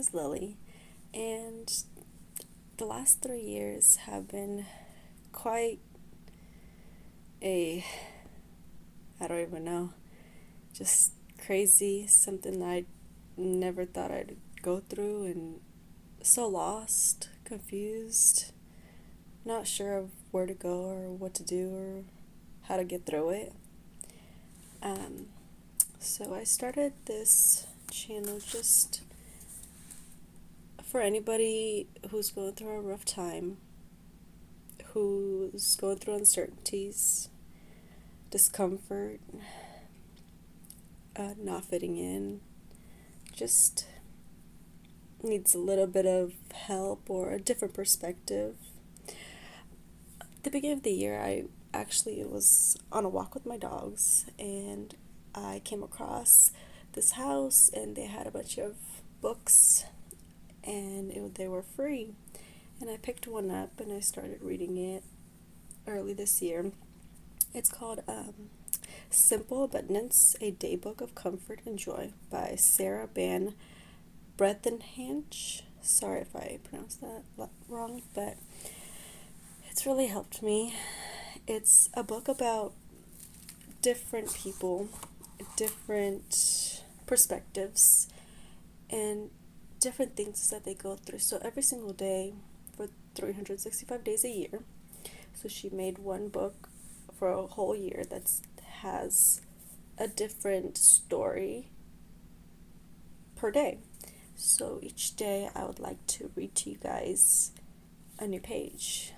is Lily, and the last 3 years have been quite a, I don't even know, just crazy, something I never thought I'd go through, and so lost, confused, not sure of where to go or what to do or how to get through it. Um, so I started this channel just for anybody who's going through a rough time, who's going through uncertainties, discomfort, not fitting in, just needs a little bit of help or a different perspective. At the beginning of the year, I actually was on a walk with my dogs, and I came across this house, and they had a bunch of books, and they were free. And I picked one up and I started reading it early this year. It's called Simple Abundance, a Daybook of Comfort and Joy by Sarah Ban Breathnach. Sorry if I pronounced that wrong, but it's really helped me. It's a book about different people, different perspectives, and different things that they go through. So every single day for 365 days a year. So she made one book for a whole year that has a different story per day. So each day I would like to read to you guys a new page.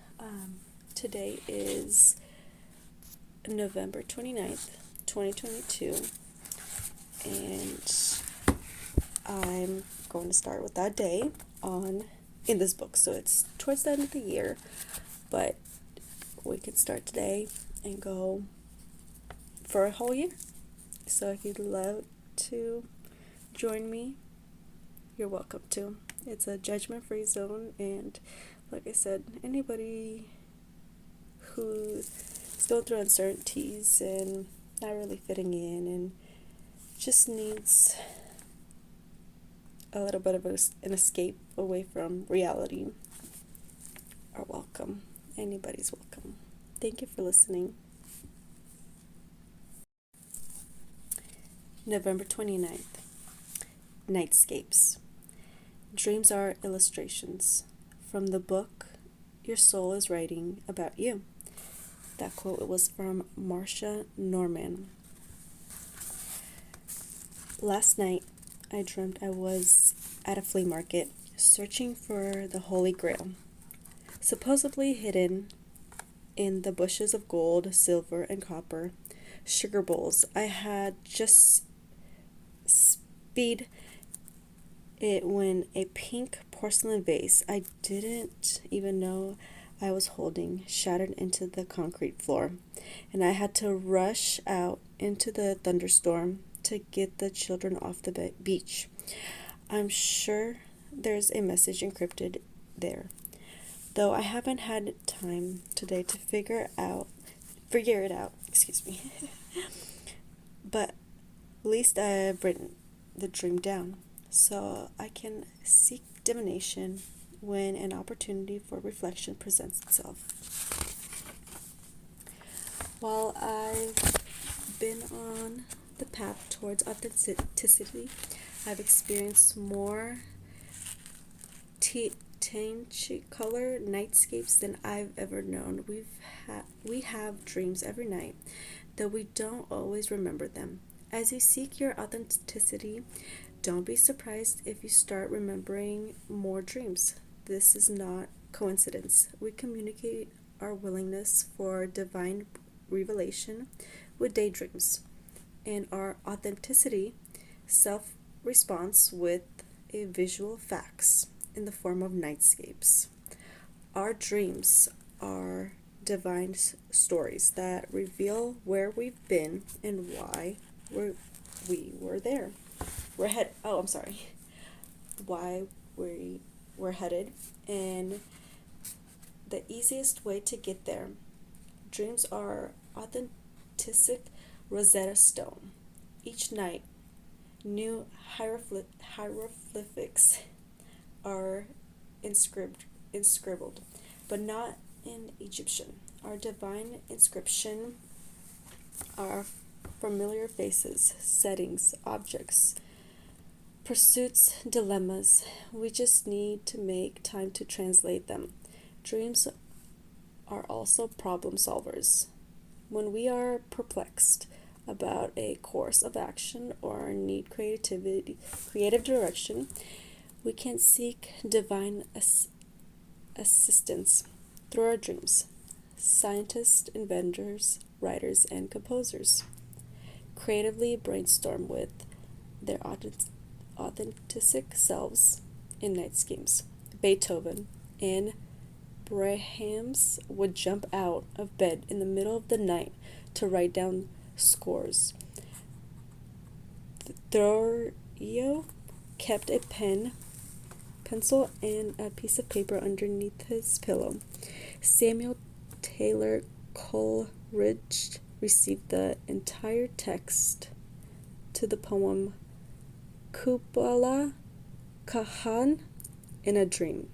Today is November 29th, 2022, and I'm going to start with that day in this book. So it's towards the end of the year, but we can start today and go for a whole year. So if you'd love to join me, you're welcome to. It's a judgment-free zone, and like I said, anybody who's going through uncertainties and not really fitting in and just needs a little bit of an escape away from reality are welcome. Anybody's welcome. Thank you for listening. November 29th. Nightscapes. Dreams are illustrations. From the book Your Soul is Writing About You. That quote was from Marcia Norman. Last night, I dreamt I was at a flea market searching for the Holy Grail, supposedly hidden in the bushes of gold, silver, and copper sugar bowls. I had just spied it when a pink porcelain vase I didn't even know I was holding shattered into the concrete floor, and I had to rush out into the thunderstorm to get the children off the beach. I'm sure there's a message encrypted there, though I haven't had time today to figure it out, excuse me. But at least I've written the dream down, so I can seek divination when an opportunity for reflection presents itself. While I've been on the path towards authenticity, I've experienced more color nightscapes than I've ever known. We have dreams every night, though we don't always remember them. As you seek your authenticity, don't be surprised if you start remembering more dreams. This is not coincidence. We communicate our willingness for divine revelation with daydreams, and our authenticity self-response with a visual facts in the form of nightscapes. Our dreams are divine stories that reveal where we've been and why we were there. Why we were headed, and the easiest way to get there. Dreams are authentic Rosetta Stone. Each night, new hieroglyphics are inscribbled, but not in Egyptian. Our divine inscription are familiar faces, settings, objects, pursuits, dilemmas. We just need to make time to translate them. Dreams are also problem solvers. When we are perplexed about a course of action or need creative direction, we can seek divine assistance through our dreams. Scientists, inventors, writers, and composers creatively brainstorm with their authentic selves in night schemes. Beethoven and Brahms would jump out of bed in the middle of the night to write down scores. Thoreau kept a pencil, and a piece of paper underneath his pillow. Samuel Taylor Coleridge received the entire text to the poem Kubla Khan in a dream.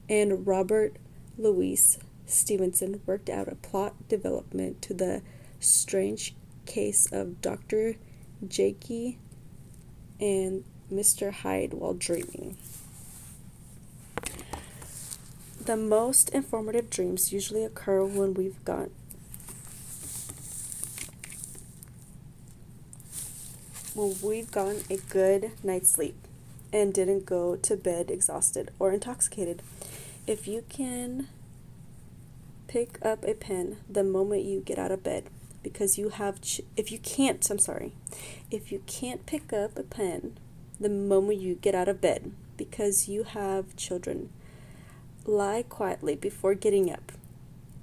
And Robert Louis Stevenson worked out a plot development to the strange case of Dr. Jekyll and Mr. Hyde while dreaming. The most informative dreams usually occur when we've gone a good night's sleep and didn't go to bed exhausted or intoxicated. If you can pick up a pen the moment you get out of bed, because you have if you can't pick up a pen the moment you get out of bed because you have children, lie quietly before getting up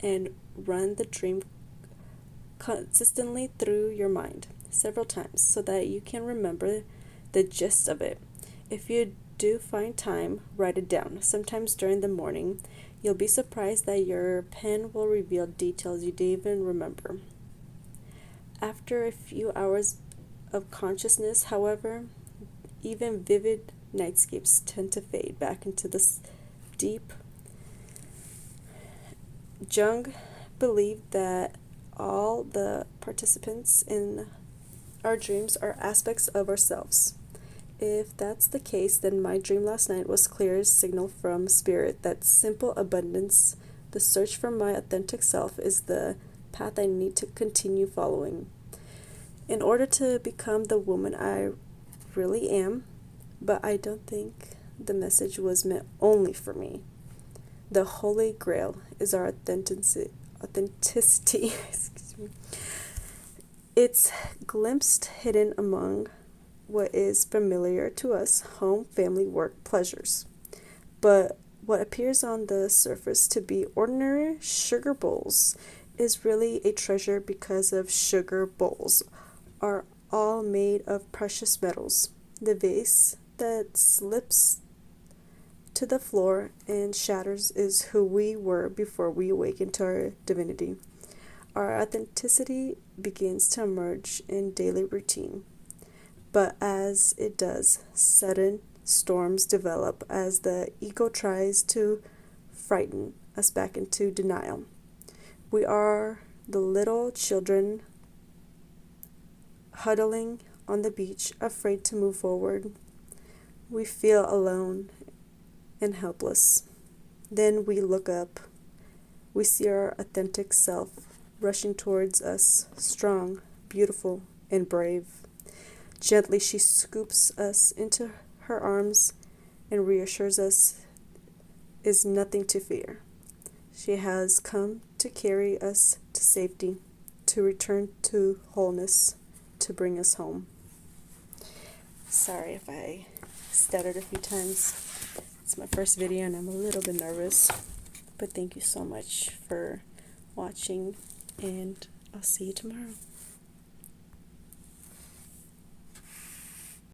and run the dream consistently through your mind several times so that you can remember the gist of it. If you do find time, write it down. Sometimes during the morning, you'll be surprised that your pen will reveal details you didn't even remember. After a few hours of consciousness, however, even vivid nightscapes tend to fade back into this deep. Jung believed that all the participants in our dreams are aspects of ourselves. If that's the case, then my dream last night was clear as signal from spirit that simple abundance, the search for my authentic self, is the path I need to continue following in order to become the woman I really am. But I don't think the message was meant only for me. The Holy Grail is our authenticity. Excuse me. It's glimpsed hidden among what is familiar to us: home, family, work, pleasures. But what appears on the surface to be ordinary sugar bowls is really a treasure, because of sugar bowls are all made of precious metals. The vase that slips to the floor and shatters is who we were before we awakened to our divinity. Our authenticity begins to emerge in daily routine. But as it does, sudden storms develop as the ego tries to frighten us back into denial. We are the little children huddling on the beach, afraid to move forward. We feel alone and helpless. Then we look up. We see our authentic self rushing towards us, strong, beautiful, and brave. Gently, she scoops us into her arms and reassures us is nothing to fear. She has come to carry us to safety, to return to wholeness, to bring us home. Sorry if I stuttered a few times. It's my first video and I'm a little bit nervous. But thank you so much for watching, and I'll see you tomorrow.